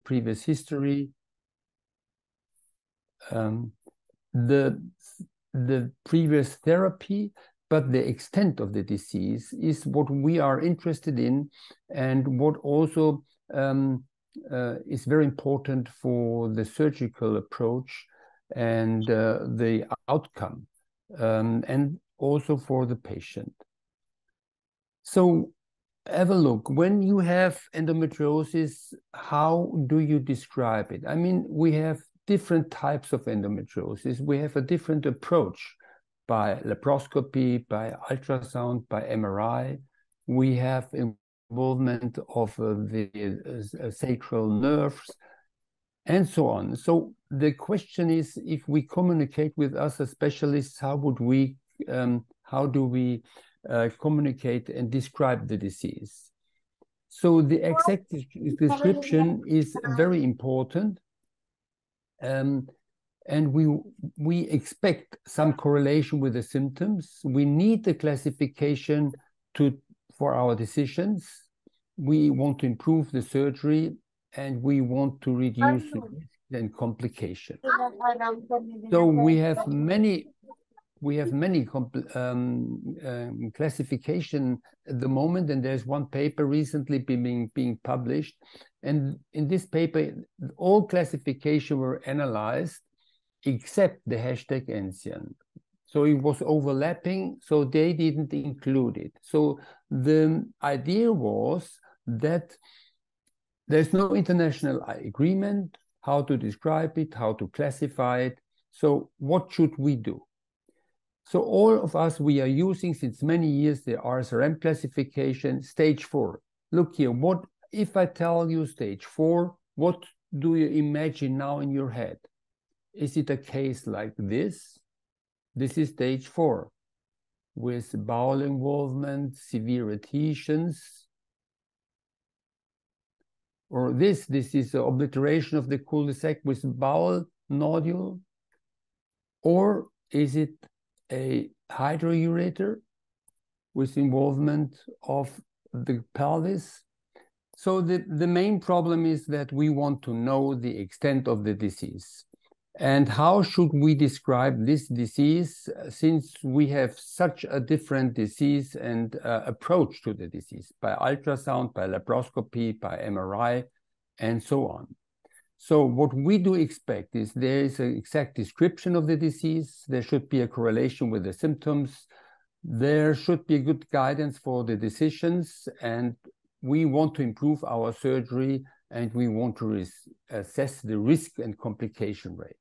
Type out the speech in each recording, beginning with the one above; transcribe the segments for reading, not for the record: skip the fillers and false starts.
previous history. The previous therapy, but the extent of the disease is what we are interested in, and what also is very important for the surgical approach and the outcome, and also for the patient. So have a look. When you have endometriosis, how do you describe it? I mean, we have different types of endometriosis. We have a different approach by laparoscopy, by ultrasound, by MRI. We have involvement of the sacral nerves, and so on. So the question is, if we communicate with us as specialists, how do we communicate and describe the disease? So the exact description is very important. And we expect some correlation with the symptoms. We need the classification for our decisions. We want to improve the surgery, and we want to reduce the risk and complication. So we have many classification at the moment, and there's one paper recently being published. And in this paper, all classification were analyzed except the hashtag ancient. So it was overlapping, so they didn't include it. So the idea was that there's no international agreement how to describe it, how to classify it. So what should we do? So all of us, we are using since many years the RSRM classification, stage 4. Look here, what if I tell you stage 4, what do you imagine now in your head? Is it a case like this? This is stage 4, with bowel involvement, severe adhesions. Or this is obliteration of the cul-de-sac with bowel nodule. Or is it a hydroureter with involvement of the pelvis? So the main problem is that we want to know the extent of the disease. And how should we describe this disease, since we have such a different disease and approach to the disease, by ultrasound, by laparoscopy, by MRI, and so on. So what we do expect is there is an exact description of the disease. There should be a correlation with the symptoms. There should be good guidance for the decisions, and we want to improve our surgery, and we want to assess the risk and complication rate.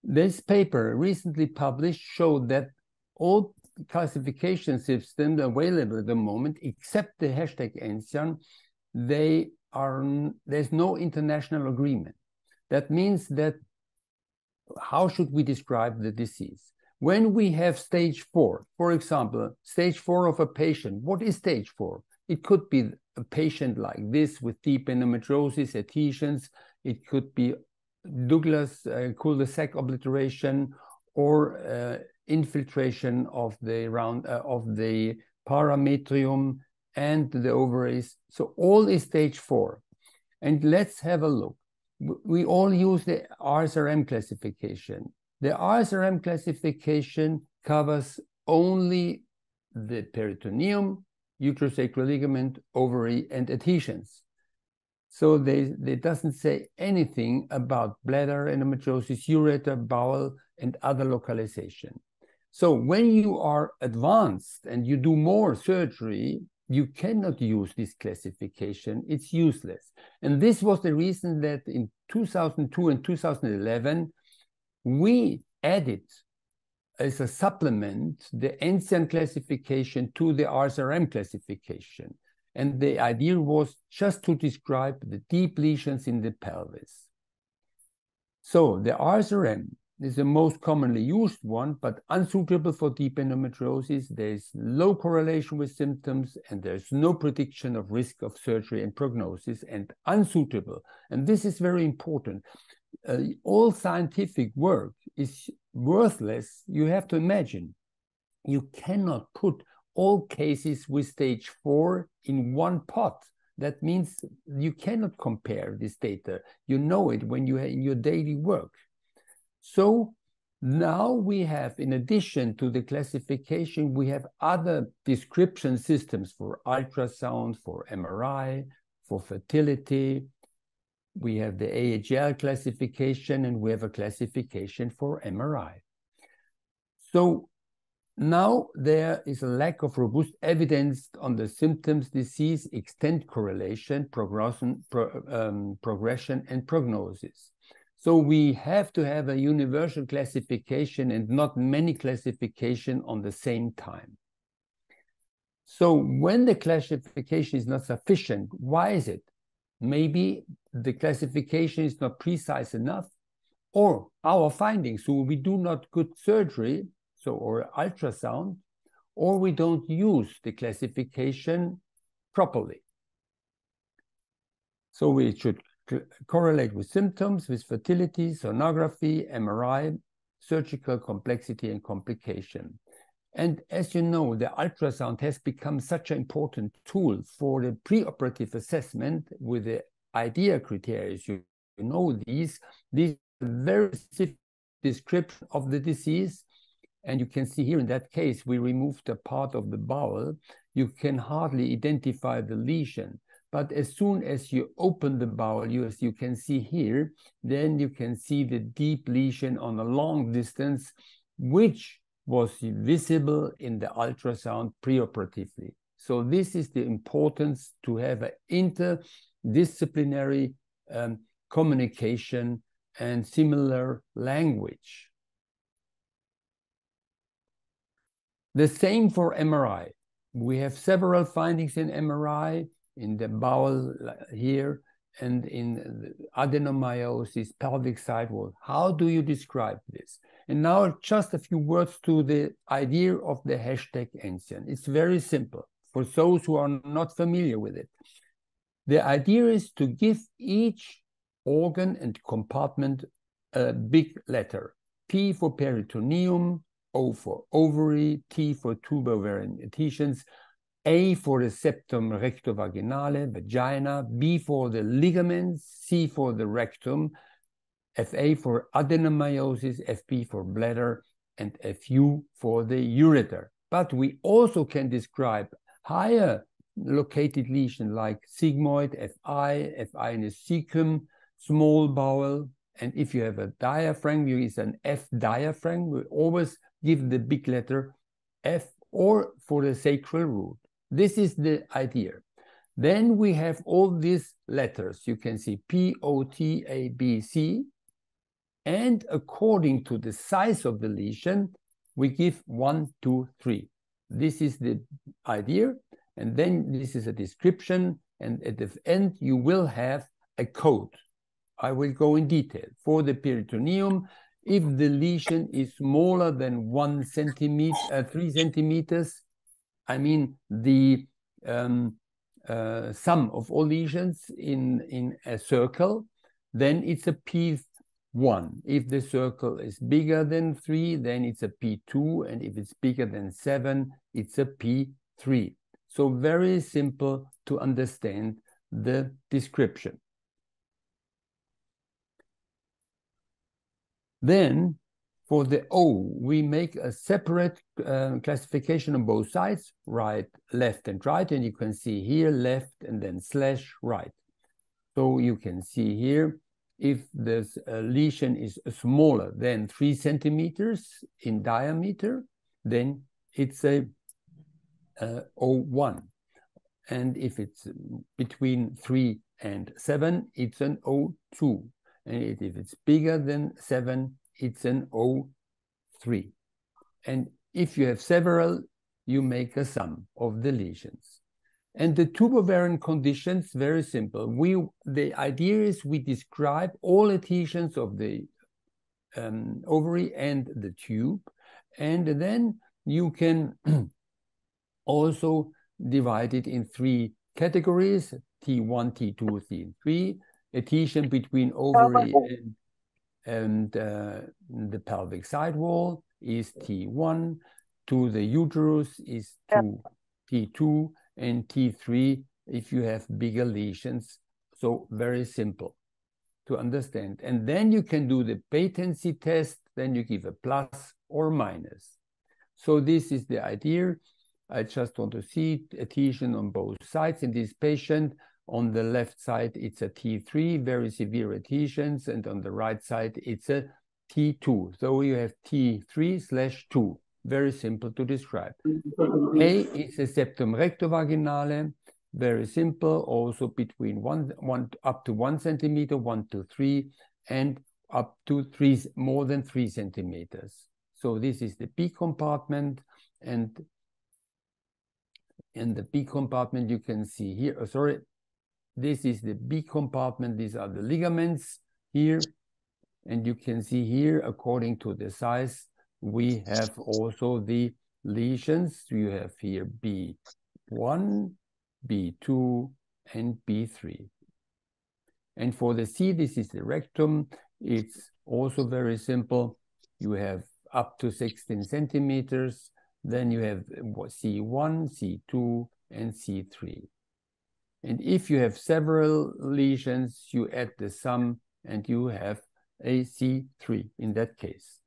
This paper recently published showed that all classification systems available at the moment, except the hashtag ancient, there's no international agreement. That means that how should we describe the disease? When we have stage 4, for example, stage 4 of a patient, what is stage 4? It could be a patient like this with deep endometriosis, adhesions. It could be Douglas cul-de-sac obliteration, or infiltration of the parametrium and the ovaries. So all is stage 4. And let's have a look. We all use the RSRM classification. The RSRM classification covers only the peritoneum, uterosacral ligament, ovary, and adhesions. So they doesn't say anything about bladder, endometriosis, ureter, bowel, and other localization. So when you are advanced and you do more surgery, you cannot use this classification. It's useless. And this was the reason that in 2002 and 2011, we added as a supplement the ancient classification to the RSRM classification. And the idea was just to describe the deep lesions in the pelvis. So the RSRM is the most commonly used one, but unsuitable for deep endometriosis. There is low correlation with symptoms, and there's no prediction of risk of surgery and prognosis, and unsuitable. And this is very important. All scientific work is worthless. You have to imagine, you cannot put all cases with stage 4 in one pot. That means you cannot compare this data. You know it when you are in your daily work. So now we have, in addition to the classification, we have other description systems for ultrasound, for MRI, for fertility. We have the EEL classification, and we have a classification for MRI. So now there is a lack of robust evidence on the symptoms, disease, extent, correlation, progression, and prognosis. So we have to have a universal classification and not many classifications on the same time. So when the classification is not sufficient, why is it? Maybe the classification is not precise enough, or our findings, so we do not good surgery, or ultrasound, or we don't use the classification properly. So we should correlate with symptoms, with fertility, sonography, MRI, surgical complexity and complication. And as you know, the ultrasound has become such an important tool for the preoperative assessment with the IDEA criteria. You know these very specific description of the disease. And you can see here in that case, we removed a part of the bowel. You can hardly identify the lesion. But as soon as you open the bowel, as you can see here, then you can see the deep lesion on a long distance, which was visible in the ultrasound preoperatively. So this is the importance to have an interdisciplinary communication and similar language. The same for MRI. We have several findings in MRI, in the bowel here, and in the adenomyosis, pelvic sidewall. How do you describe this? And now just a few words to the idea of the hashtag ancient. It's very simple for those who are not familiar with it. The idea is to give each organ and compartment a big letter. P for peritoneum, O for ovary, T for tubo-ovarian adhesions, A for the septum rectovaginale, vagina, B for the ligaments, C for the rectum, FA for adenomyosis, FP for bladder, and FU for the ureter. But we also can describe higher located lesions like sigmoid, FI in the cecum, small bowel, and if you have a diaphragm, you use an F diaphragm. We always give the big letter F, or for the sacral root. This is the idea. Then we have all these letters. You can see P, O, T, A, B, C. And according to the size of the lesion, we give 1, 2, 3. This is the idea. And then this is a description. And at the end, you will have a code. I will go in detail. For the peritoneum, if the lesion is smaller than 3 centimeters, I mean the sum of all lesions in a circle, then it's a P1. If the circle is bigger than 3, then it's a P2, and if it's bigger than 7, it's a P3. So very simple to understand the description. Then for the O, we make a separate classification on both sides, right, left, and right. And you can see here left and then slash right. So you can see here, if this lesion is smaller than 3 centimeters in diameter, then it's a O1. And if it's between 3 and 7, it's an O2. And if it's bigger than 7, it's an O3. And if you have several, you make a sum of the lesions. And the tubovarian conditions, very simple. The idea is we describe all adhesions of the ovary and the tube. And then you can also divide it in 3 categories, T1, T2, T3. Adhesion between ovary and the pelvic sidewall is T1, to the uterus is T2, and T3 if you have bigger lesions. So very simple to understand. And then you can do the patency test, then you give a plus or minus. So this is the idea. I just want to see adhesion on both sides in this patient. On the left side, it's a T3, very severe adhesions, and on the right side, it's a T2. So you have T3/2, very simple to describe. A is a septum rectovaginale, very simple, also between up to 1 centimeter, 1 to 3, and up to more than 3 centimeters. So this is the B compartment, and in the B compartment you can see here, this is the B compartment, these are the ligaments here, and you can see here, according to the size, we have also the lesions. You have here B1, B2, and B3. And for the C, this is the rectum. It's also very simple. You have up to 16 centimeters. Then you have C1, C2, and C3. And if you have several lesions, you add the sum and you have a C3 in that case.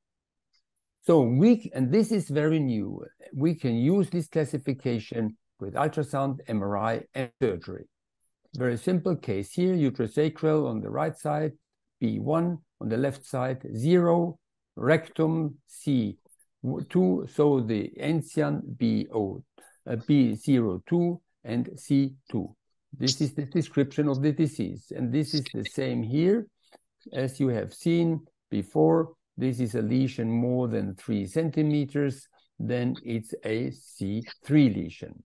So and this is very new, we can use this classification with ultrasound, MRI, and surgery. Very simple case here, uterosacral on the right side, B1, on the left side, 0, rectum, C2, so the ensian, B02, and C2. This is the description of the disease, and this is the same here as you have seen before. This is a lesion more than 3 centimeters, then it's a C3 lesion.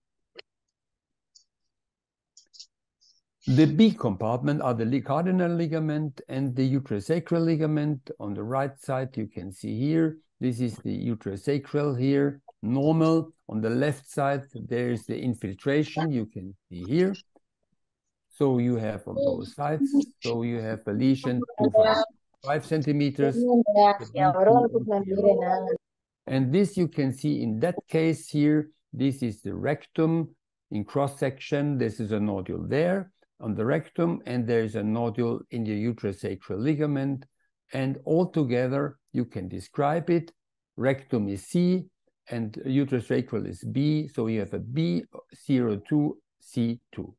The B compartment are the cardinal ligament and the uterosacral ligament. On the right side, you can see here, this is the uterosacral here, normal. On the left side, there is the infiltration, you can see here. So you have on both sides, so you have a lesion 2.5 centimeters. And this you can see in that case here, this is the rectum in cross-section. This is a nodule there on the rectum, and there is a nodule in the uterosacral ligament. And altogether, you can describe it. Rectum is C, and uterosacral is B, so you have a B02, C2.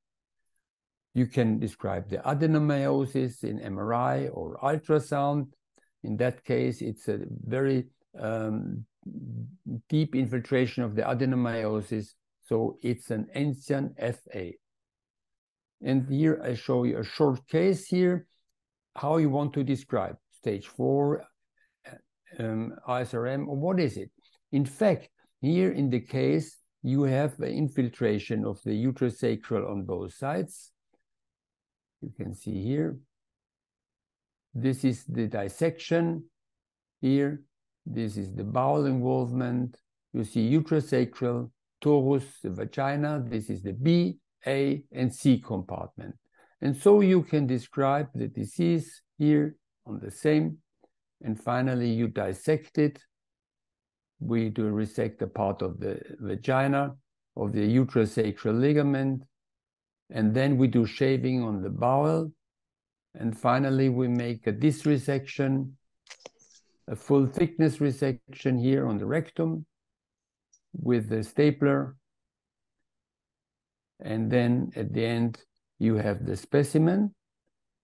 You can describe the adenomyosis in MRI or ultrasound. In that case, it's a very deep infiltration of the adenomyosis, so it's an ensian FA. And here I show you a short case here, how you want to describe stage 4 ISRM, or what is it? In fact, here in the case, you have an infiltration of the uterosacral on both sides. You can see here. This is the dissection here. This is the bowel involvement. You see uterosacral, torus, the vagina. This is the B, A, and C compartment. And so you can describe the disease here on the same. And finally, you dissect it. We do resect a part of the vagina, of the uterosacral ligament. And then we do shaving on the bowel. And finally, we make a disresection, a full thickness resection here on the rectum with the stapler. And then at the end, you have the specimen,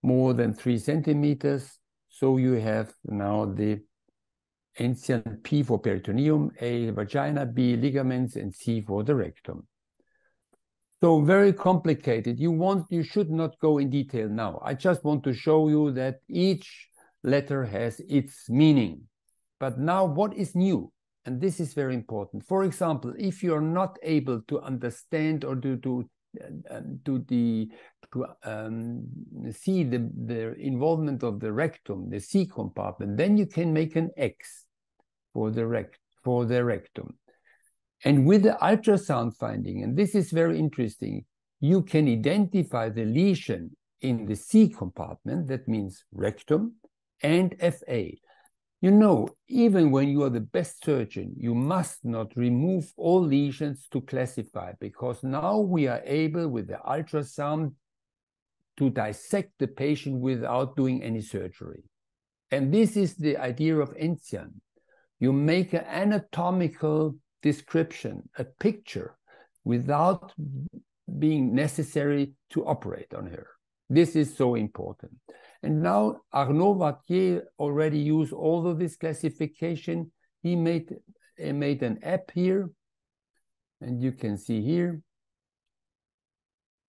more than 3 centimeters. So you have now the ensian P for peritoneum, A vagina, B ligaments, and C for the rectum. So very complicated. You should not go in detail now. I just want to show you that each letter has its meaning. But now what is new? And this is very important. For example, if you are not able to understand or see the involvement of the rectum, the C compartment, then you can make an X for the rectum. And with the ultrasound finding, and this is very interesting, you can identify the lesion in the C compartment, that means rectum, and FA. You know, even when you are the best surgeon, you must not remove all lesions to classify, because now we are able with the ultrasound to dissect the patient without doing any surgery. And this is the idea of Enzian. You make an anatomical description, a picture, without being necessary to operate on her. This is so important. And now Arnaud Vattier already used all of this classification. He made an app here, and you can see here.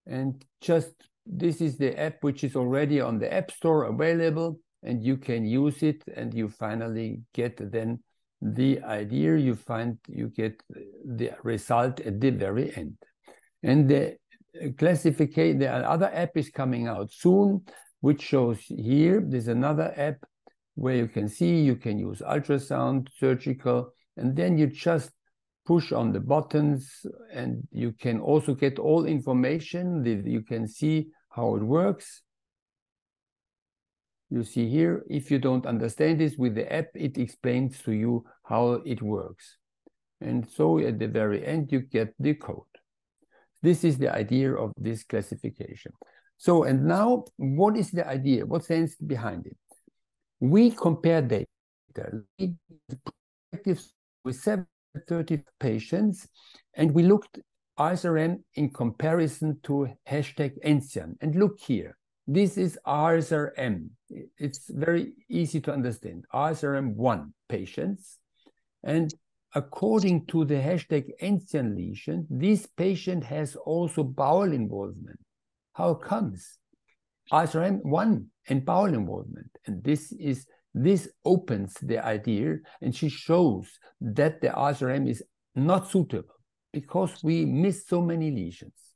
And just this is the app which is already on the App Store available, and you can use it, and you finally get then the idea. You get the result at the very end. And the classification, the other app is coming out soon, which shows here. There's another app where you can see you can use ultrasound, surgical, and then you just push on the buttons, and you can also get all information. You can see how it works. You see here, if you don't understand this with the app, it explains to you how it works. And so at the very end, you get the code. This is the idea of this classification. So, and now, what is the idea? What's the sense behind it? We compare data with 730 patients, and we looked RSRM in comparison to #Enzian. And look here, this is RSRM. It's very easy to understand. RSRM1 patients, and according to the #Enzian lesion, this patient has also bowel involvement. How comes? RSRM1 and bowel involvement. And this opens the idea, and she shows that the RSRM is not suitable because we miss so many lesions.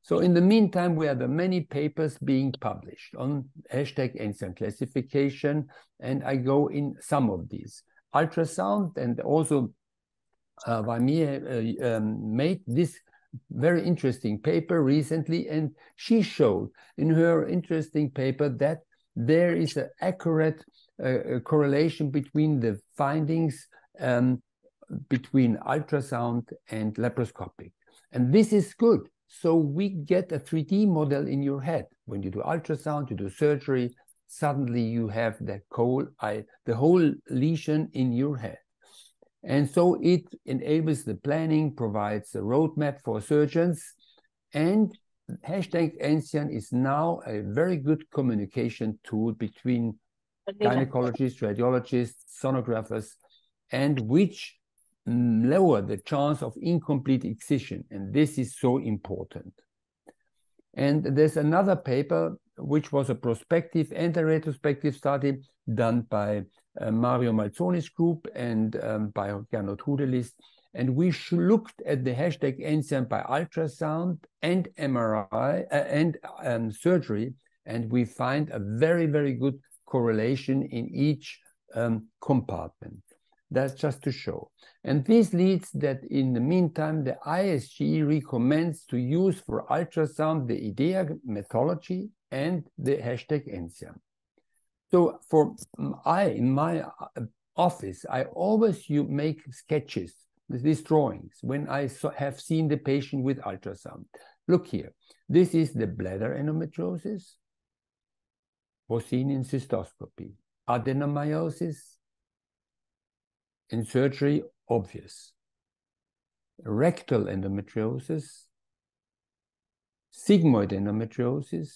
So in the meantime, we have many papers being published on #Enzian classification, and I go in some of these. Ultrasound, and also Vamier made this very interesting paper recently, and she showed in her interesting paper that there is an accurate correlation between the findings between ultrasound and laparoscopic. And this is good. So we get a 3D model in your head. When you do ultrasound, you do surgery, suddenly you have the whole lesion in your head. And so it enables the planning, provides a roadmap for surgeons, and #Enzian is now a very good communication tool between gynecologists, radiologists, sonographers, and which lower the chance of incomplete excision. And this is so important. And there's another paper, which was a prospective and a retrospective study done by Mario Malzoni's group and by Gernot Hudelis. And we looked at the #Enzian by ultrasound and MRI and surgery, and we find a very, very good correlation in each compartment. That's just to show. And this leads that in the meantime, the ISG recommends to use for ultrasound the IDEA methodology and the #Enzian. So in my office, I always make sketches, these drawings, when I have seen the patient with ultrasound. Look here, this is the bladder endometriosis, was seen in cystoscopy. Adenomyosis in surgery, obvious. Rectal endometriosis, sigmoid endometriosis,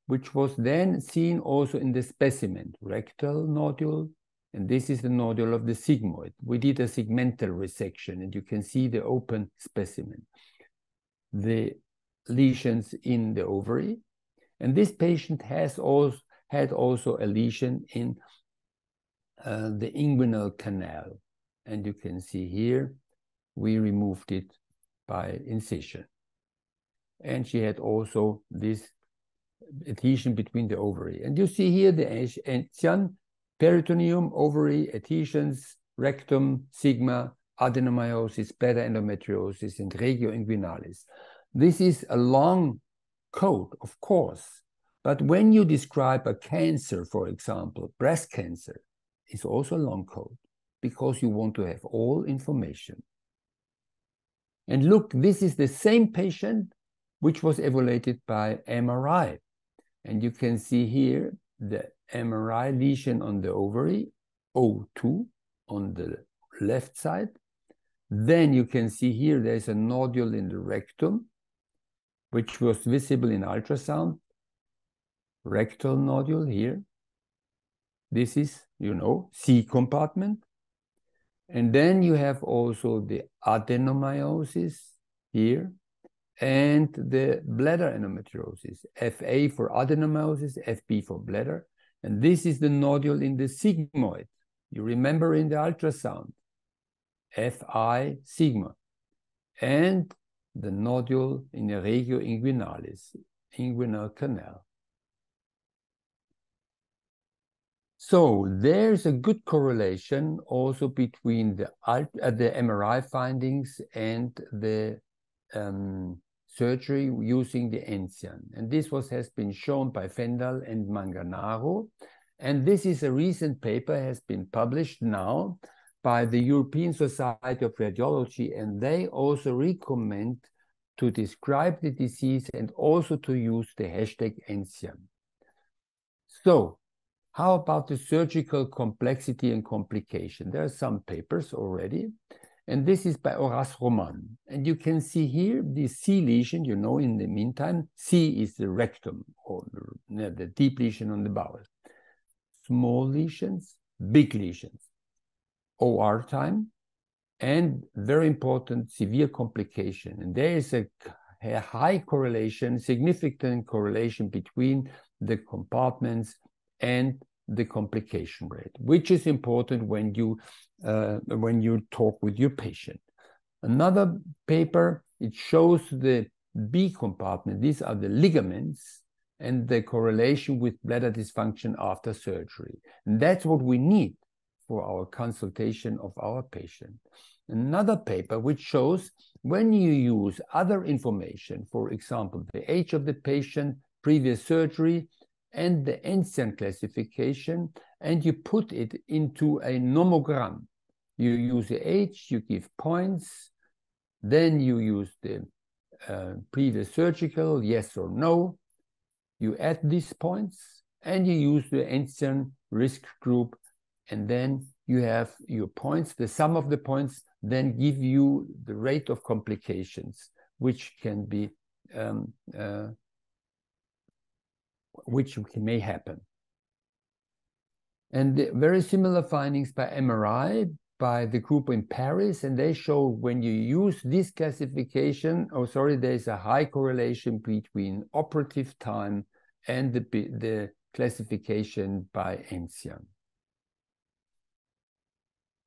which was then seen also in the specimen, rectal nodule, and this is the nodule of the sigmoid. We did a segmental resection, and you can see the open specimen. The lesions in the ovary, and this patient had also a lesion in the inguinal canal, and you can see here we removed it by incision. And she had also this adhesion between the ovary. And you see here the Enzian, peritoneum, ovary, adhesions, rectum, sigma, adenomyosis, bladder endometriosis, and regio inguinalis. This is a long code, of course, but when you describe a cancer, for example, breast cancer, is also a long code because you want to have all information. And look, this is the same patient which was evaluated by MRI. And you can see here the MRI lesion on the ovary, O2 on the left side. Then you can see here there's a nodule in the rectum, which was visible in ultrasound. Rectal nodule here. This is, you know, C compartment. And then you have also the adenomyosis here and the bladder endometriosis, FA for adenomyosis, FB for bladder. And this is the nodule in the sigmoid. You remember in the ultrasound, FI sigma. And the nodule in the regio inguinalis, inguinal canal. So there's a good correlation also between the MRI findings and the surgery using the ENSIAN. And this has been shown by Fendal and Manganaro. And this is a recent paper, has been published now by the European Society of Radiology, and they also recommend to describe the disease and also to use the hashtag ENSIAN. So, how about the surgical complexity and complication? There are some papers already, and this is by Horace Roman. And you can see here the C lesion, you know, in the meantime, C is the rectum, or the deep lesion on the bowel. Small lesions, big lesions, OR time, and very important, severe complication. And there is a high correlation, significant correlation between the compartments and the complication rate, which is important when you talk with your patient. Another paper, it shows the B compartment. These are the ligaments and the correlation with bladder dysfunction after surgery. And that's what we need for our consultation of our patient. Another paper which shows when you use other information, for example, the age of the patient, previous surgery, and the ENSIAN classification, and you put it into a nomogram. You use the age, you give points, then you use the previous surgical, yes or no. You add these points, and you use the ENSIAN risk group, and then you have your points. The sum of the points then give you the rate of complications, which can be which may happen. And very similar findings by MRI by the group in Paris, and they show when you use this classification, there's a high correlation between operative time and the classification by ENSIAN.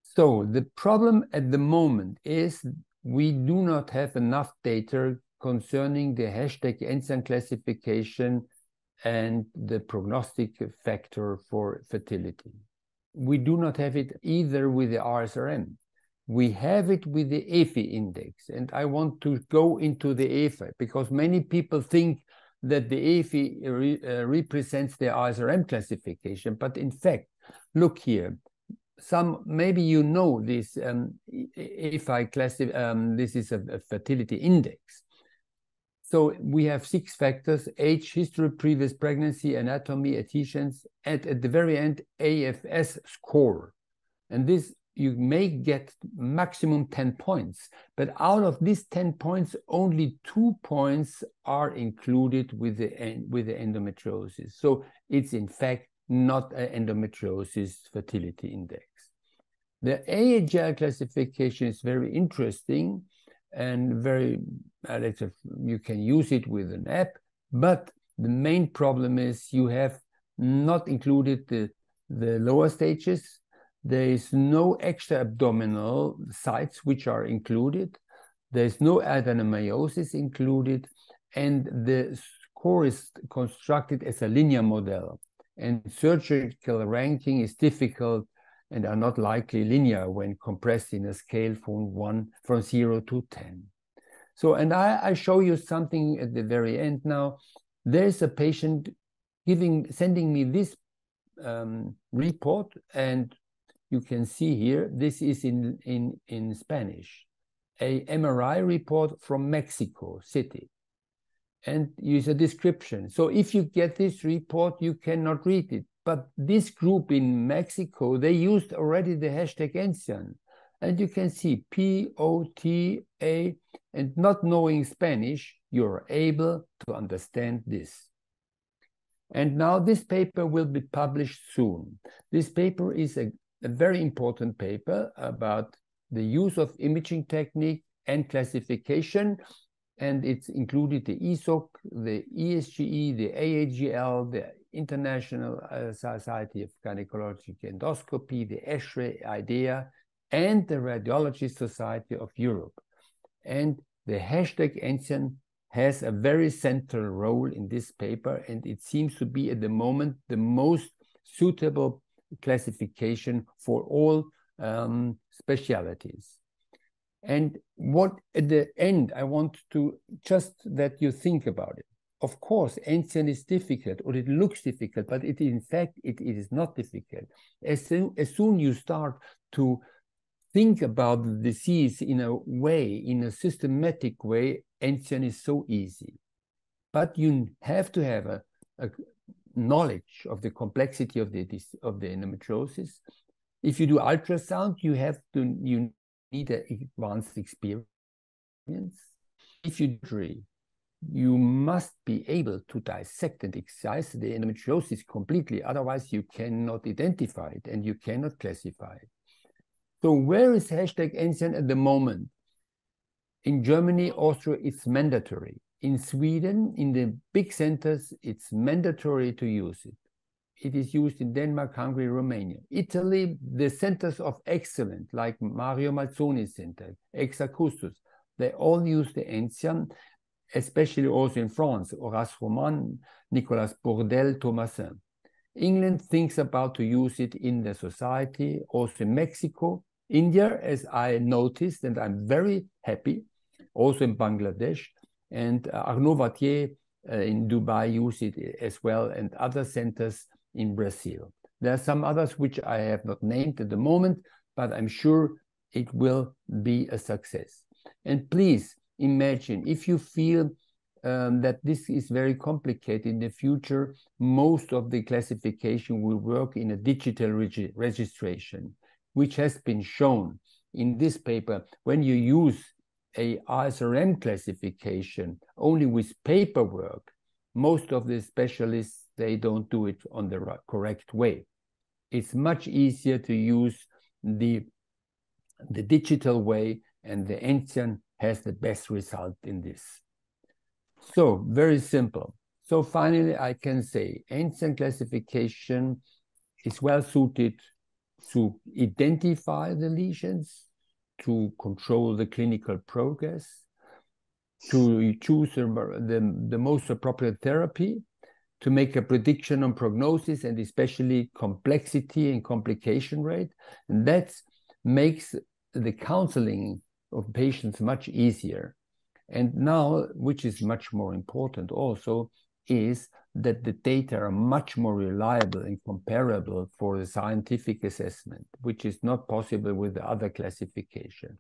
So the problem at the moment is we do not have enough data concerning the hashtag ENSIAN classification and the prognostic factor for fertility. We do not have it either with the RSRM. We have it with the EFI index. And I want to go into the EFI because many people think that the EFI represents the RSRM classification. But in fact, look here. Maybe you know this EFI this is a fertility index. So we have 6 factors: age, history, previous pregnancy, anatomy, adhesions, and at the very end, AFS score. And this, you may get maximum 10 points. But out of these 10 points, only 2 points are included with the endometriosis. So it's in fact not an endometriosis fertility index. The AHL classification is very interesting and very, you can use it with an app, but the main problem is you have not included the lower stages. There is no extra abdominal sites which are included. There's no adenomyosis included, and the score is constructed as a linear model. And surgical ranking is difficult and are not likely linear when compressed in a scale from 0 to 10. So, and I show you something at the very end now. There's a patient sending me this report, and you can see here, this is in Spanish, a MRI report from Mexico City. And use a description. So if you get this report, you cannot read it. But this group in Mexico, they used already the hashtag Ancien. And you can see POTA, and not knowing Spanish, you're able to understand this. And now this paper will be published soon. This paper is a very important paper about the use of imaging technique and classification. And it's included the ESOC, the ESGE, the AAGL, the International Society of Gynecologic Endoscopy, the ESHRE, IDEA, and the Radiology Society of Europe. And the hashtag Ancien has a very central role in this paper, and it seems to be at the moment the most suitable classification for all specialities. And what at the end, I want to just that you think about it. Of course, Ancien is difficult, or it looks difficult, but in fact, it is not difficult. As soon you start to think about the disease in a way, in a systematic way, Ancien is so easy. But you have to have a knowledge of the complexity of the endometriosis. If you do ultrasound, you need an advanced experience. If you do, you must be able to dissect and excise the endometriosis completely, otherwise you cannot identify it and you cannot classify it. So where is hashtag Ancien at the moment? In Germany, Austria, it's mandatory. In Sweden, in the big centers, it's mandatory to use it. It is used in Denmark, Hungary, Romania. Italy, the centers of excellence, like Mario Mazzoni Center, Exacustus, they all use the Ancien, especially also in France, Horace Roman, Nicolas Bourdelle, Thomasin. England thinks about to use it in the society, also in Mexico. India, as I noticed, and I'm very happy, also in Bangladesh, and Arnaud Vattier in Dubai use it as well, and other centers in Brazil. There are some others which I have not named at the moment, but I'm sure it will be a success. And please imagine, if you feel that this is very complicated in the future, most of the classification will work in a digital registration, which has been shown in this paper. When you use a RSRM classification only with paperwork, most of the specialists, they don't do it on the correct way. It's much easier to use the digital way, and the Ancien has the best result in this. So, very simple. So finally, I can say Ancien classification is well suited to identify the lesions, to control the clinical progress, to choose the most appropriate therapy, to make a prediction on prognosis and especially complexity and complication rate. And that makes the counseling of patients much easier. And now, which is much more important also, is that the data are much more reliable and comparable for the scientific assessment, which is not possible with the other classification.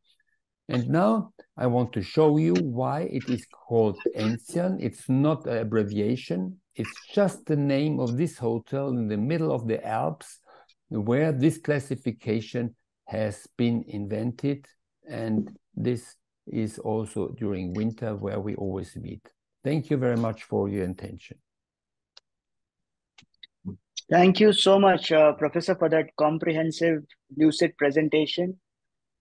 And now I want to show you why it is called Ancien. It's not an abbreviation. It's just the name of this hotel in the middle of the Alps where this classification has been invented. And this is also during winter where we always meet. Thank you very much for your attention. Thank you so much, Professor, for that comprehensive, lucid presentation.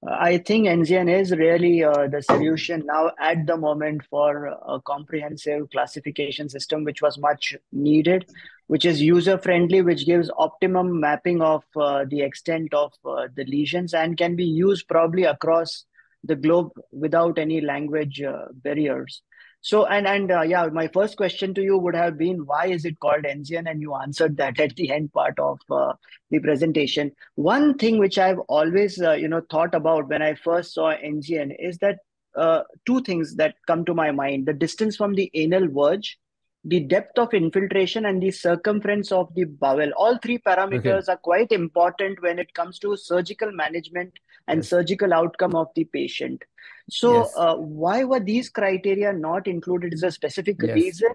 I think Ancien is really the solution now at the moment for a comprehensive classification system, which was much needed, which is user-friendly, which gives optimum mapping of the extent of the lesions and can be used probably across the globe without any language barriers. So, yeah, my first question to you would have been, why is it called Ancien? And you answered that at the end part of the presentation. One thing which I've always, thought about when I first saw Ancien is that two things that come to my mind: the distance from the anal verge the depth of infiltration, and the circumference of the bowel. All three Okay. parameters are quite important when it comes to surgical management and Yes. surgical outcome of the patient. So, Yes. why were these criteria not included? Is a specific Yes. reason?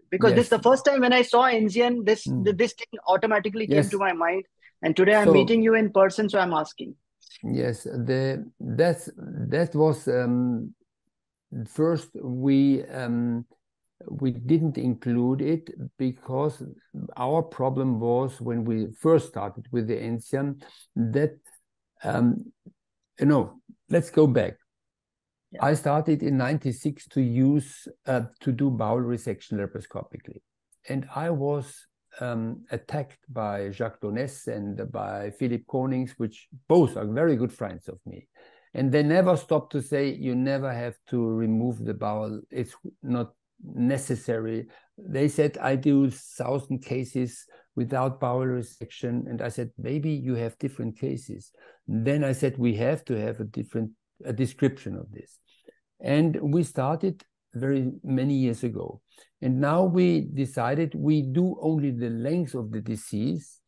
Because this is Yes. the first time when I saw NZN, Mm. this thing automatically came to Yes. my mind. And today I'm So meeting you in person, so I'm asking. yes, that was first we didn't include it because our problem was when we first started with the NCM that um, let's go back. Yeah. I started in '96 to use to do bowel resection laparoscopically, and I was attacked by Jacques Donès and by Philippe Konings, which both are very good friends of me. And they never stopped to say, you never have to remove the bowel. It's not necessary. They said, I do 1,000 cases without bowel resection. And I said, maybe you have different cases. And then I said, we have to have a description of this. And we started very many years ago. And now we decided we do only the length of the disease,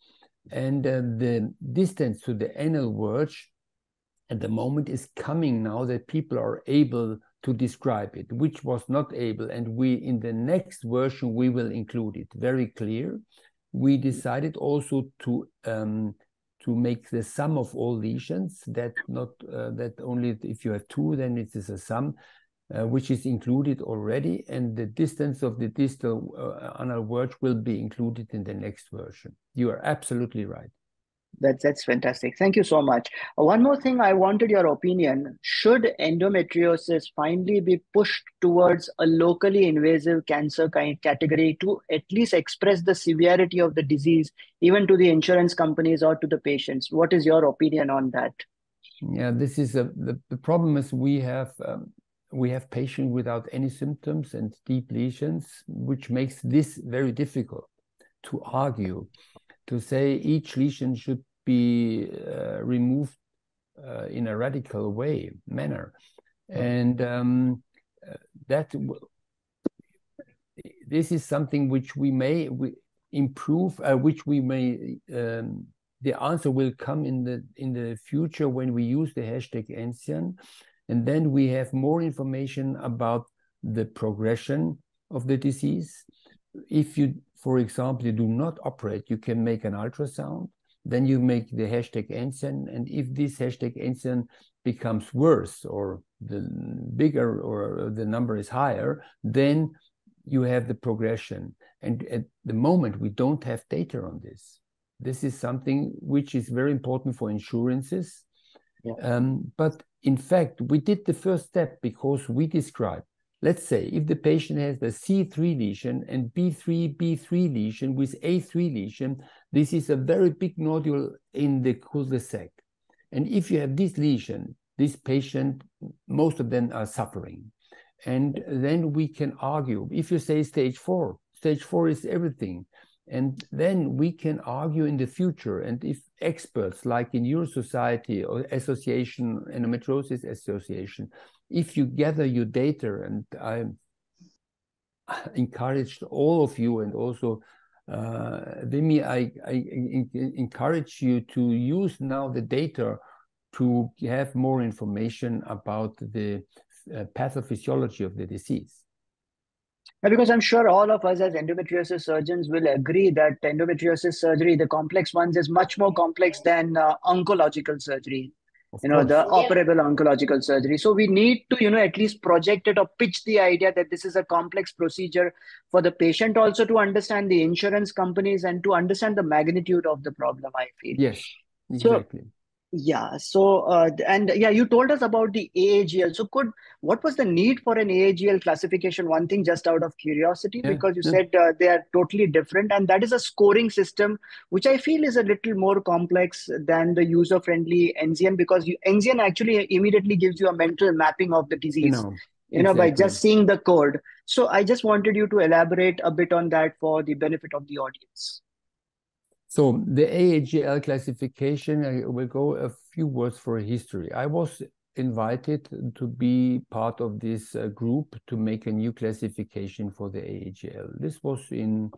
and the distance to the anal verge at the moment is coming now that people are able to describe it, which was not able. And we, in the next version, we will include it very clear. We decided also to make the sum of all lesions, that not that only if you have two, then it is a sum, which is included already, and the distance of the distal anal verge will be included in the next version. You are absolutely right. That's fantastic. Thank you so much. One more thing, I wanted your opinion. Should endometriosis finally be pushed towards a locally invasive cancer kind category to at least express the severity of the disease, even to the insurance companies or to the patients? What is your opinion on that? Yeah, this is the problem is we have patients without any symptoms and deep lesions, which makes this very difficult to argue, to say each lesion should be removed in a radical manner. And this is something which we may improve, which we may, the answer will come in the future when we use the hashtag NCN. And then we have more information about the progression of the disease. If you, for example, you do not operate, you can make an ultrasound, then you make the hashtag NCN. And if this hashtag NCN becomes worse or the bigger or the number is higher, then you have the progression. And at the moment, we don't have data on this. This is something which is very important for insurances. Yeah. But in fact, we did the first step because we described, let's say, if the patient has the C3 lesion and B3 lesion with A3 lesion, this is a very big nodule in the cul-de-sac. And if you have this lesion, this patient, most of them are suffering. And then we can argue, if you say stage 4 is everything. And then we can argue in the future. And if experts like in your society or association, endometriosis association, if you gather your data, and I encouraged all of you, and also Vimy, I encourage you to use now the data to have more information about the pathophysiology of the disease. Because I'm sure all of us as endometriosis surgeons will agree that endometriosis surgery, the complex ones, is much more complex than oncological surgery, Of the course. operable oncological surgery. So we need to, at least project it or pitch the idea that this is a complex procedure for the patient also to understand, the insurance companies, and to understand the magnitude of the problem, I feel. Yes, So exactly. yeah. So, and yeah, you told us about the AAGL. So, what was the need for an AAGL classification? One thing, just out of curiosity, because you said they are totally different, and that is a scoring system, which I feel is a little more complex than the user-friendly NZN, because NZN actually immediately gives you a mental mapping of the disease, by exactly. just seeing the code. So, I just wanted you to elaborate a bit on that for the benefit of the audience. So the AAGL classification, I will go a few words for history. I was invited to be part of this group to make a new classification for the AAGL. This was in,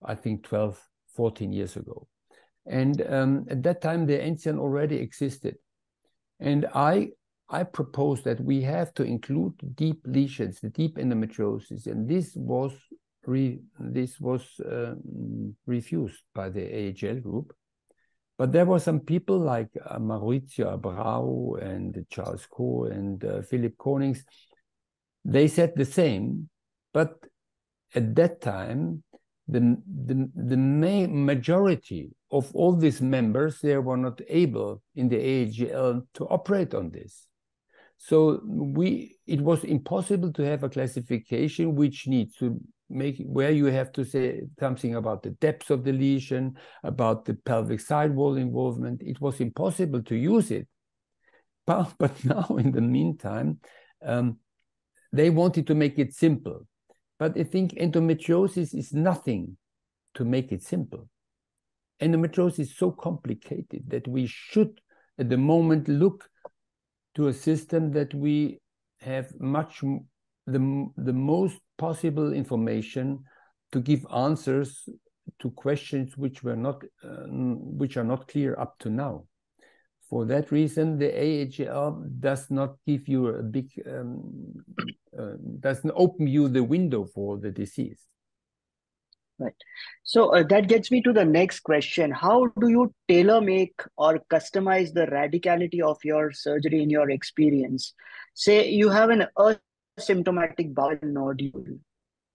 I think, 12, 14 years ago. And at that time, the NCN already existed. And I proposed that we have to include deep lesions, the deep endometriosis, and this was refused by the AHL group. But there were some people like Maurizio Abrao and Charles Coe and Philip Konings. They said the same, but at that time, the main majority of all these members, they were not able in the AHL to operate on this. So it was impossible to have a classification which needs to make, where you have to say something about the depth of the lesion, about the pelvic sidewall involvement. It was impossible to use it. But now, in the meantime, they wanted to make it simple. But I think endometriosis is nothing to make it simple. Endometriosis is so complicated that we should, at the moment, look to a system that we have the most possible information to give answers to questions which are not clear up to now. For that reason, the AHL does not give you a big, doesn't open you the window for the disease. Right. So that gets me to the next question. How do you tailor make or customize the radicality of your surgery in your experience? Say you have an asymptomatic bowel nodule.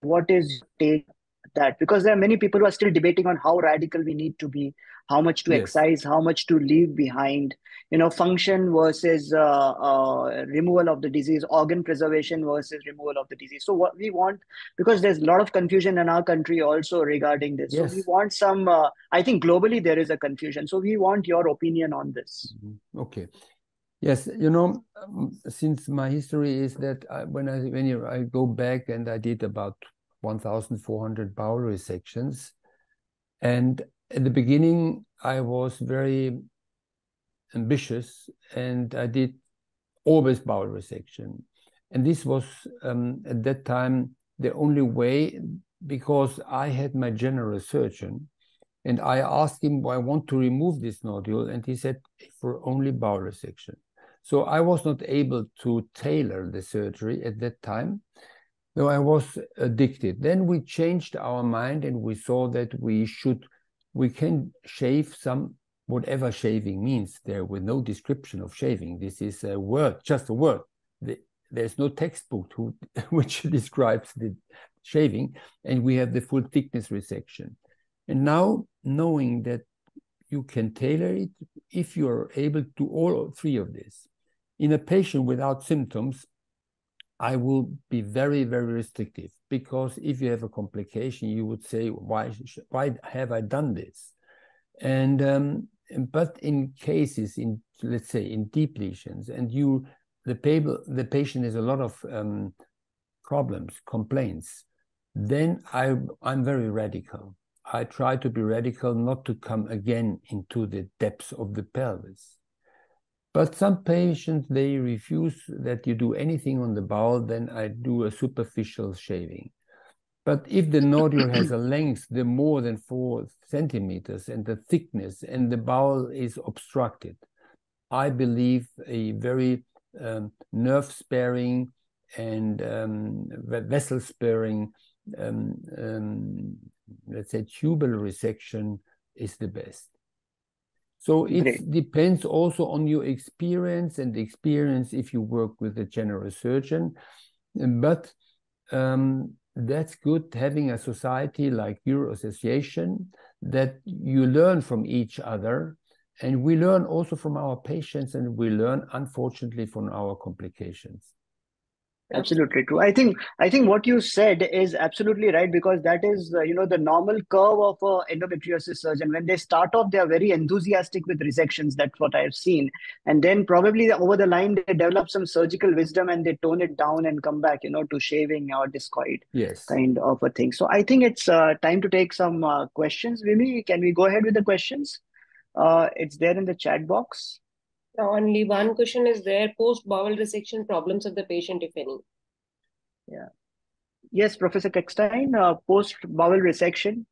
What is your take on that? Because there are many people who are still debating on how radical we need to be, how much to excise, how much to leave behind, function versus removal of the disease, organ preservation versus removal of the disease. So what we want, because there's a lot of confusion in our country also regarding this. Yes. So we want some, I think globally there is a confusion. So we want your opinion on this. Okay. Yes, since my history is that when I go back and I did about 1,400 bowel resections, and at the beginning I was very ambitious and I did always bowel resection, and this was at that time the only way, because I had my general surgeon. And I asked him, I want to remove this nodule. And he said, for only bowel resection. So I was not able to tailor the surgery at that time, though I was addicted. Then we changed our mind and we saw that we can shave some, whatever shaving means there, with no description of shaving. This is a word, just a word. There's no textbook which describes the shaving, and we have the full thickness resection. And now, knowing that you can tailor it, if you are able to do all three of this, in a patient without symptoms, I will be very, very restrictive, because if you have a complication, you would say, why have I done this? And but in cases, let's say in deep lesions, and the patient has a lot of problems, complaints, then I'm very radical. I try to be radical, not to come again into the depths of the pelvis. But some patients, they refuse that you do anything on the bowel, then I do a superficial shaving. But if the nodule has a length the more than 4 centimeters and the thickness, and the bowel is obstructed, I believe a very nerve-sparing and vessel-sparing, let's say, tubal resection is the best. So it depends also on your experience, and the experience if you work with a general surgeon. But that's good, having a society like your association, that you learn from each other, and we learn also from our patients, and we learn, unfortunately, from our complications. Absolutely true. I think what you said is absolutely right, because that is the normal curve of an endometriosis surgeon. When they start off, they are very enthusiastic with resections. That's what I have seen, and then probably over the line they develop some surgical wisdom and they tone it down and come back, to shaving or discoid, kind of a thing. So I think it's time to take some questions. Vimi, can we go ahead with the questions? It's there in the chat box. Now, only one question is there: post bowel resection problems of the patient, if any. Yeah. Yes, Professor Keckstein, post bowel resection.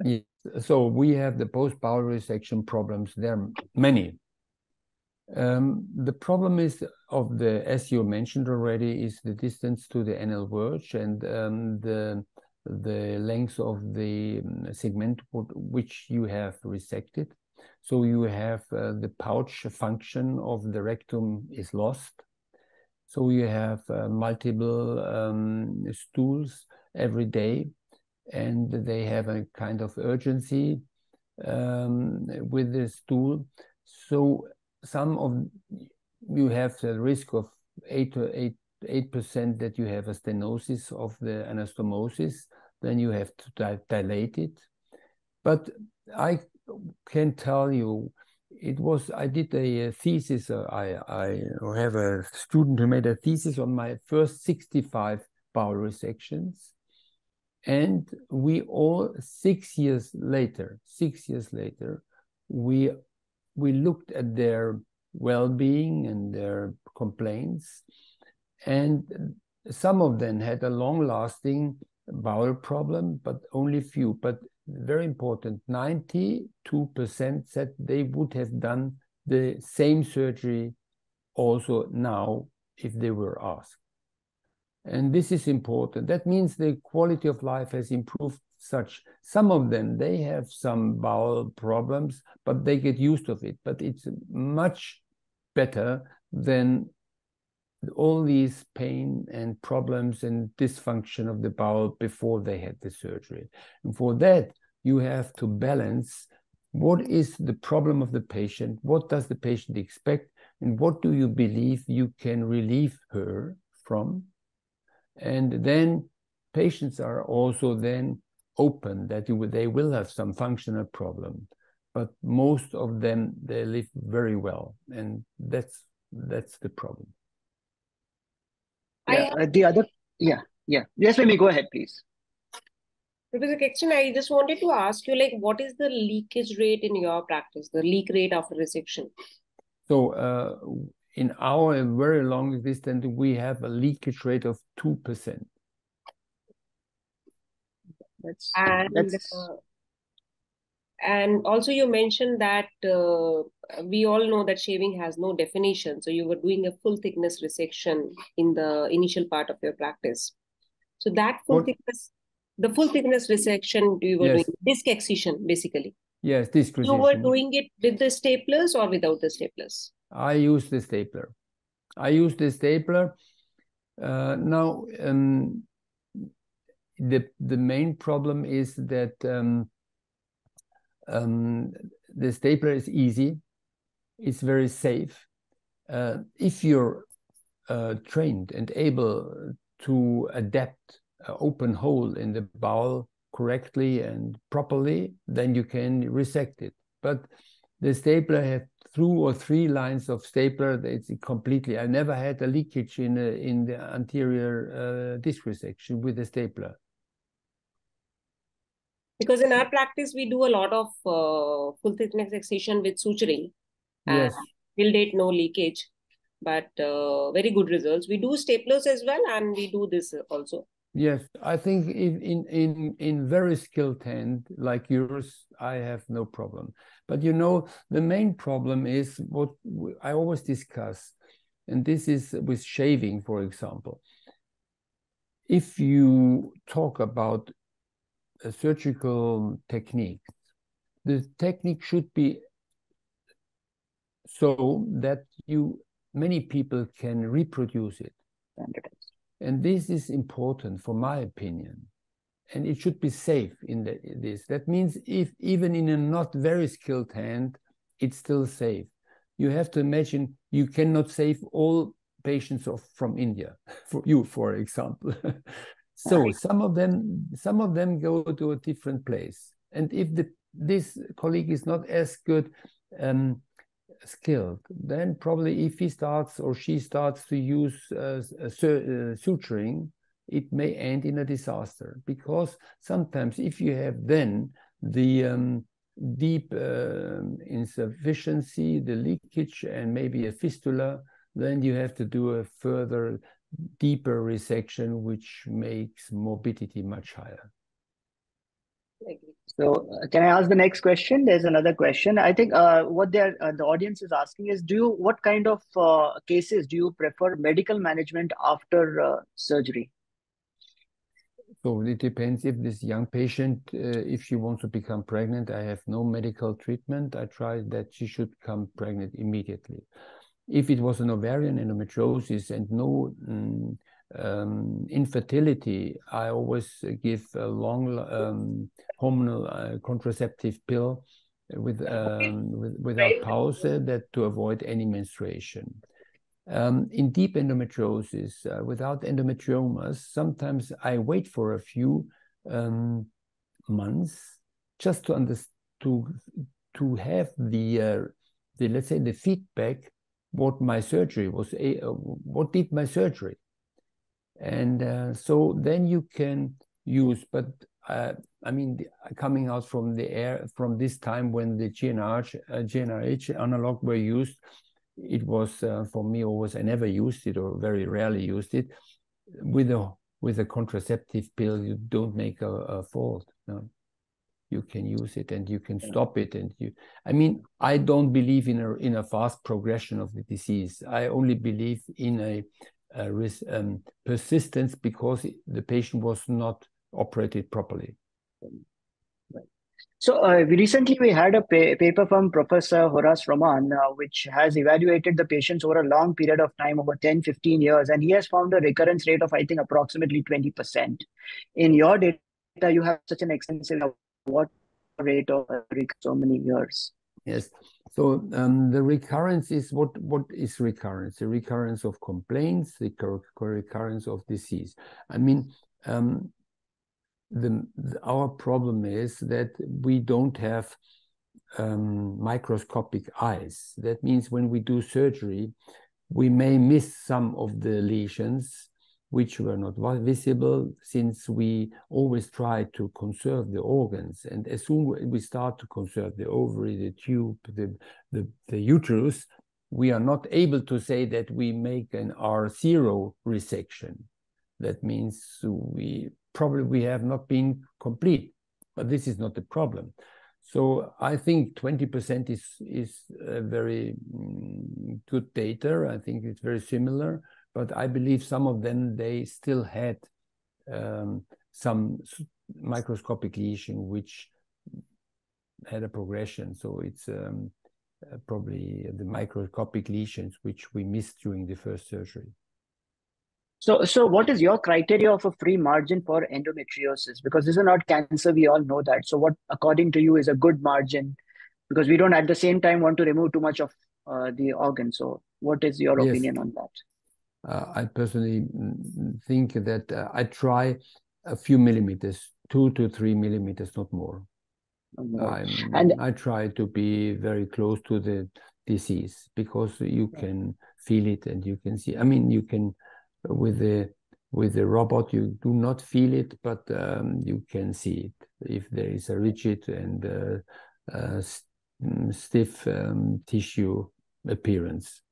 Yes. So we have the post bowel resection problems. There are many. The problem is as you mentioned already, is the distance to the anal verge and the length of the segment which you have resected. So you have the pouch function of the rectum is lost. So you have multiple stools every day, and they have a kind of urgency with the stool. So you have the risk of 8% that you have a stenosis of the anastomosis. Then you have to dilate it. But I can tell you, I did a thesis. I have a student who made a thesis on my first 65 bowel resections. And we all 6 years later, we looked at their well-being and their complaints, and some of them had a long-lasting bowel problem, but only few. But very important, 92% said they would have done the same surgery also now if they were asked. And this is important. That means the quality of life has improved such. Some of them, they have some bowel problems, but they get used to it. But it's much better than all these pain and problems and dysfunction of the bowel before they had the surgery. And for that, you have to balance what is the problem of the patient, what does the patient expect, and what do you believe you can relieve her from. And then patients are also then open that they will have some functional problem, but most of them, they live very well, and that's the problem. Yeah, Yes, let me go ahead, please. Professor Keckstein, I just wanted to ask you, like, what is the leakage rate in your practice, the leak rate after resection? So in our very long existence, we have a leakage rate of 2%. And also you mentioned that we all know that shaving has no definition. So you were doing a full thickness resection in the initial part of your practice. So that the full thickness resection you were doing, disc excision basically. Yes, disc resection. You were doing it with the staplers or without the staplers? I use the stapler. Now, the main problem is that the stapler is easy. It's very safe. If you're trained and able to adapt an open hole in the bowel correctly and properly, then you can resect it. But the stapler has 2 or 3 lines of stapler. It's completely. I never had a leakage in the anterior disc resection with the stapler. Because in our practice, we do a lot of full thickness excision with suturing. Yes. Till date, no leakage, but very good results. We do staplers as well, and we do this also. Yes, I think in very skilled hand like yours, I have no problem. But you know, the main problem is what I always discuss, and this is with shaving, for example. If you talk about a surgical technique, the technique should be so that many people can reproduce it. And this is important, for my opinion. And it should be safe in this. That means if even in a not very skilled hand, it's still safe. You have to imagine you cannot save all patients from India, for example. So some of them go to a different place. And if this colleague is not as good skilled, then probably if he starts or she starts to use suturing, it may end in a disaster, because sometimes if you have then the deep insufficiency, the leakage, and maybe a fistula, then you have to do a further deeper resection, which makes morbidity much higher. So can I ask the next question? There's another question. I think what the audience is asking is, what kind of cases do you prefer medical management after surgery? So it depends. If this young patient, if she wants to become pregnant, I have no medical treatment. I try that she should become pregnant immediately. If it was an ovarian endometriosis and no infertility, I always give a long hormonal contraceptive pill without pause that to avoid any menstruation. In deep endometriosis, without endometriomas, sometimes I wait for a few months just to have the let's say the feedback what my surgery was, what did my surgery, and so then you can use. But I mean, coming out from this time when the GnRH analog were used, it was for me always, I never used it or very rarely used it. With a contraceptive pill, you don't make a fault. No? You can use it and you can stop it, and I mean, I don't believe in a fast progression of the disease. I only believe in a persistence because the patient was not operated properly. So recently we had a paper from Professor Horace Roman, which has evaluated the patients over a long period of time, over 10, 15 years, and he has found a recurrence rate of, I think, approximately 20%. In your data, you have such an extensive, what rate of so many years? Yes. So the recurrence is what is recurrence? The recurrence of complaints, the recurrence of disease. I mean, our problem is that we don't have microscopic eyes. That means when we do surgery, we may miss some of the lesions which were not visible, since we always try to conserve the organs. And as soon as we start to conserve the ovary, the tube, the uterus, we are not able to say that we make an R0 resection. That means we have not been complete, but this is not the problem. So I think 20% is a very good data. I think it's very similar, but I believe some of them, they still had some microscopic lesion which had a progression. So it's probably the microscopic lesions which we missed during the first surgery. So what is your criteria of a free margin for endometriosis? Because this is not cancer, we all know that. So what, according to you, is a good margin? Because we don't at the same time want to remove too much of the organ. So what is your opinion on that? I personally think that I try a few millimeters, 2 to 3 millimeters, not more. I try to be very close to the disease, because you can feel it and you can see. I mean, you can, with the robot, you do not feel it, but you can see it if there is a rigid and stiff tissue appearance.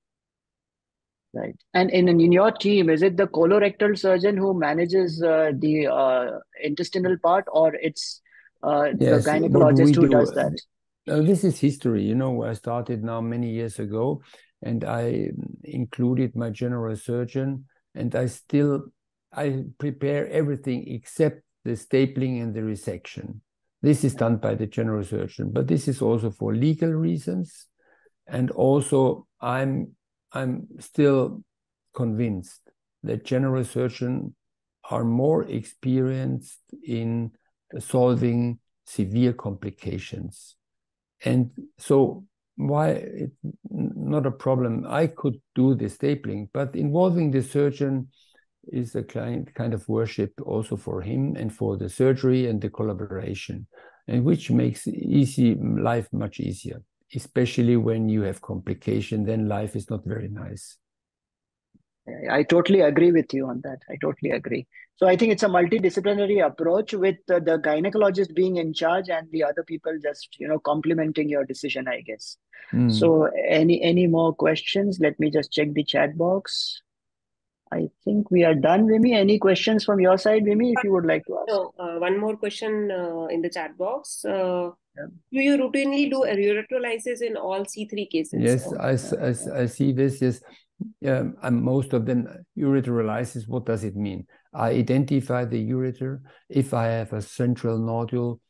Right. And in your team, is it the colorectal surgeon who manages the intestinal part, or it's the gynecologist who does that? This is history. You know, I started now many years ago, and I included my general surgeon, and I prepare everything except the stapling and the resection. This is done by the general surgeon, but this is also for legal reasons, and also I'm still convinced that general surgeons are more experienced in solving severe complications. And so why it's not a problem. I could do the stapling, but involving the surgeon is a kind of worship also for him and for the surgery and the collaboration, and which makes life much easier. Especially when you have complication, then life is not very nice. I totally agree with you on that. I totally agree. So I think it's a multidisciplinary approach with the gynecologist being in charge and the other people just, complementing your decision, I guess. So any more questions? Let me just check the chat box. I think we are done, Vimy. Any questions from your side, Vimy, if you would like to ask? No, one more question in the chat box. Yeah. Do you routinely do electrolysis in all C3 cases? Yes, I see this. Yes, and most of them ureterolysis. What does it mean? I identify the ureter. If I have a central nodule,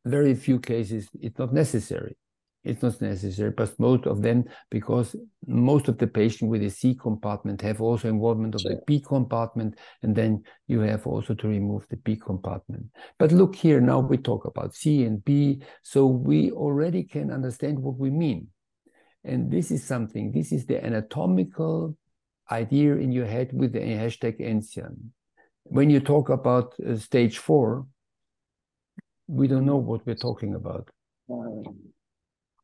very few cases it's not necessary. It's not necessary, but most of them, because most of the patients with the C compartment have also involvement of the B compartment, and then you have also to remove the B compartment. But look here, now we talk about C and B, so we already can understand what we mean. And this is something, this is the anatomical idea in your head with the hashtag Enzian. When you talk about stage 4, we don't know what we're talking about.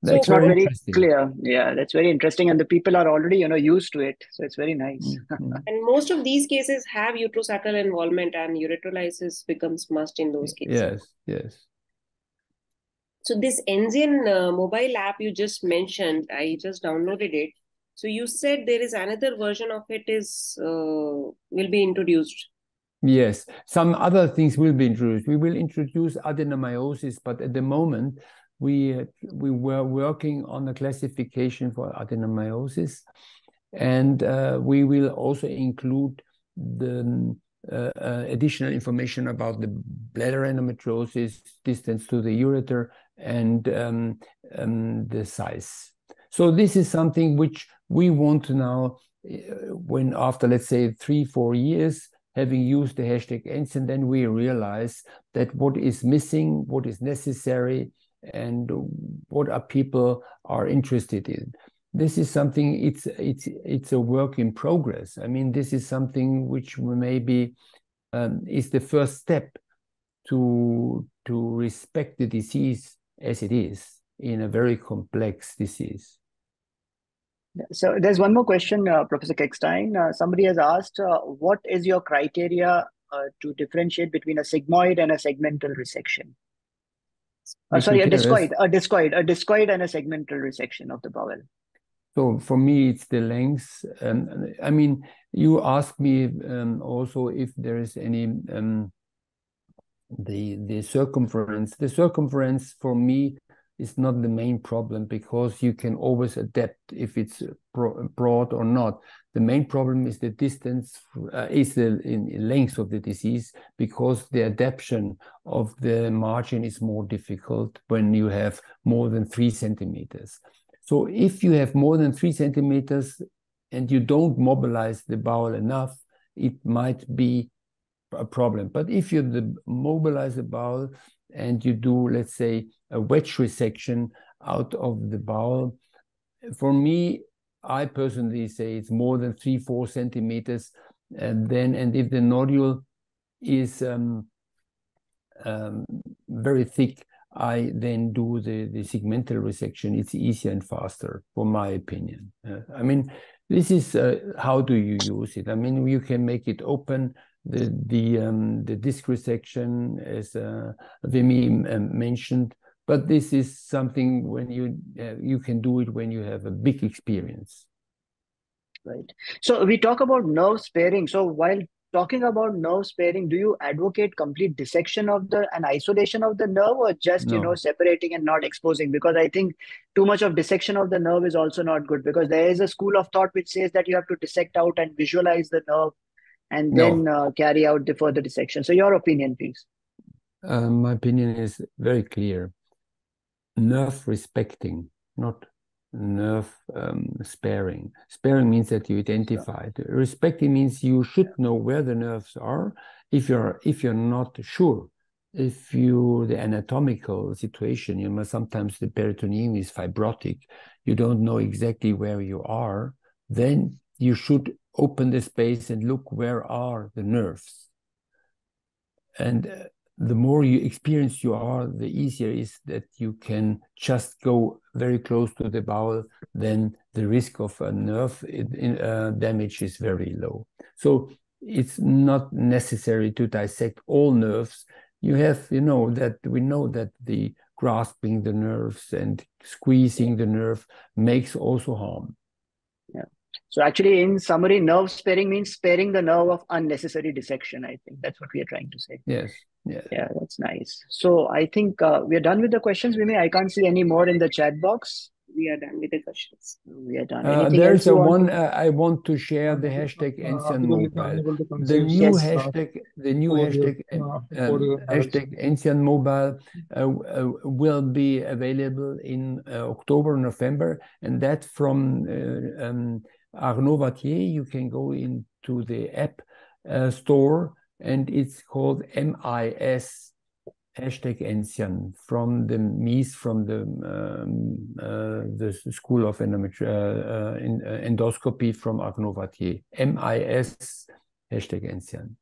So it's not very clear. Yeah, that's very interesting. And the people are already, used to it. So it's very nice. And most of these cases have uterosacral involvement, and ureterolysis becomes must in those cases. Yes, yes. So this Enzian mobile app you just mentioned, I just downloaded it. So you said there is another version of it will be introduced. Yes, some other things will be introduced. We will introduce adenomyosis, but at the moment, we were working on a classification for adenomyosis, and we will also include the additional information about the bladder endometriosis, distance to the ureter, and the size. So this is something which we want to now, when after, let's say, 3-4 years, having used the hashtag Enzian, then we realize that what is missing, what is necessary, and what are people are interested in. This is something, it's a work in progress. I mean, this is something which maybe is the first step to respect the disease as it is in a very complex disease. So there's one more question, Professor Keckstein. Somebody has asked, what is your criteria to differentiate between a sigmoid and a segmental resection? Sorry, a discoid and a segmental resection of the bowel. So for me, it's the length. I mean, you asked me also if there is any the circumference. The circumference for me is not the main problem, because you can always adapt if it's broad or not. The main problem is the distance, is the length of the disease, because the adaptation of the margin is more difficult when you have more than 3 centimeters. So if you have more than 3 centimeters and you don't mobilize the bowel enough, it might be a problem. But if you mobilize the bowel and you do, let's say, a wedge resection out of the bowel, for me, I personally say it's more than 3-4 centimeters. And if the nodule is very thick, I then do the segmental resection. It's easier and faster, for my opinion. I mean, this is how do you use it? I mean, you can make it open. The disc resection, as Vimy mentioned, but this is something when you can do it when you have a big experience. Right. So we talk about nerve sparing. So while talking about nerve sparing, do you advocate complete dissection of and isolation of the nerve, or just separating and not exposing? Because I think too much of dissection of the nerve is also not good, because there is a school of thought which says that you have to dissect out and visualize the nerve and then carry out the further dissection. So your opinion, please. My opinion is very clear. Nerve respecting, not nerve sparing. Sparing means that you identify. Respecting means you should know where the nerves are. If you're not sure, the anatomical situation, sometimes the peritoneum is fibrotic, you don't know exactly where you are, then you should open the space and look where are the nerves. And the more experienced you are, the easier is that you can just go very close to the bowel. Then the risk of a nerve damage is very low. So it's not necessary to dissect all nerves. You have, we know that the grasping the nerves and squeezing the nerve makes also harm. Yeah. So actually, in summary, nerve sparing means sparing the nerve of unnecessary dissection. I think that's what we are trying to say. Yes. Yes. Yeah, that's nice. So I think we are done with the questions, Vimi. I can't see any more in the chat box. We are done with the questions. We are done. Anything There's else you one want I want to share, the hashtag Ancien Mobile. The new Yes. hashtag Ancien Mobile will be available in October, November, and that from Arnaud Vattier. You can go into the app store, and it's called MIS. Hashtag Ancien from the MIS, from the School of Endoscopy from Arnaud Vattier. MIS, hashtag Ancien.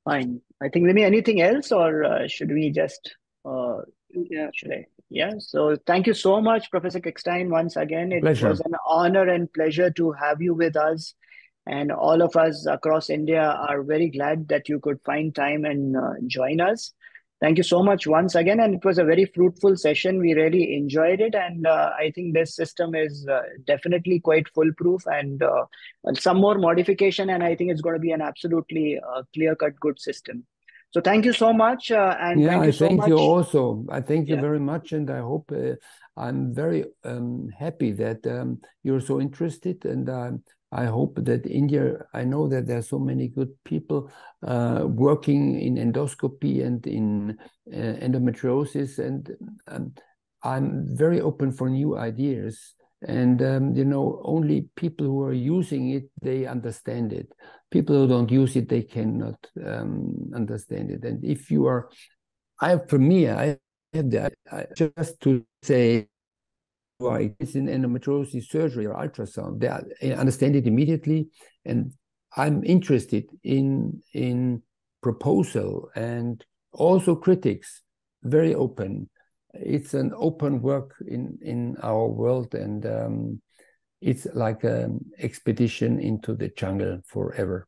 Fine. I think, Vimi, anything else, or should we just should I? Yeah. So thank you so much, Professor Keckstein, once again. It Pleasure. was an honor and pleasure to have you with us. And all of us across India are very glad that you could find time and join us. Thank you so much once again. And it was a very fruitful session. We really enjoyed it. And I think this system is definitely quite foolproof, and some more modification. And I think it's going to be an absolutely clear-cut good system. So thank you so much. And thank you so much. I thank you also. I thank you very much. And I hope I'm very happy that you're so interested. And I hope that India, I know that there are so many good people working in endoscopy and in endometriosis, and I'm very open for new ideas. And, only people who are using it, they understand it. People who don't use it, they cannot understand it. And if you are, just to say, it's in endometriosis surgery or ultrasound, they understand it immediately, and I'm interested in proposal and also critics, very open. It's an open work in our world, and it's like an expedition into the jungle forever.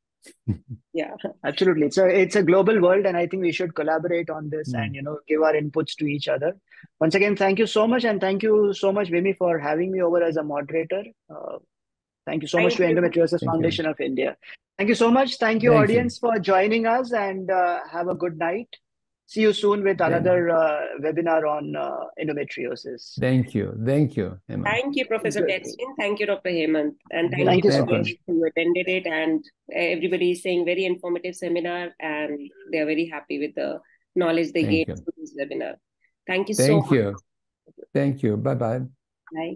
Yeah, absolutely. It's a global world, and I think we should collaborate on this and give our inputs to each other. Once again, thank you so much, and thank you so much, Vimi, for having me over as a moderator. Thank you so much to Endometriosis Foundation of India. Thank you so much. Thank you, audience, for joining us, and have a good night. See you soon with another webinar on endometriosis. Thank you. Thank you, Hemant. Thank you, Professor Keckstein. Thank you, Dr. Hemant. And thank you so much who attended it. And everybody is saying very informative seminar, and they are very happy with the knowledge they gained through this webinar. Thank you so much. Thank you. Bye-bye. Bye.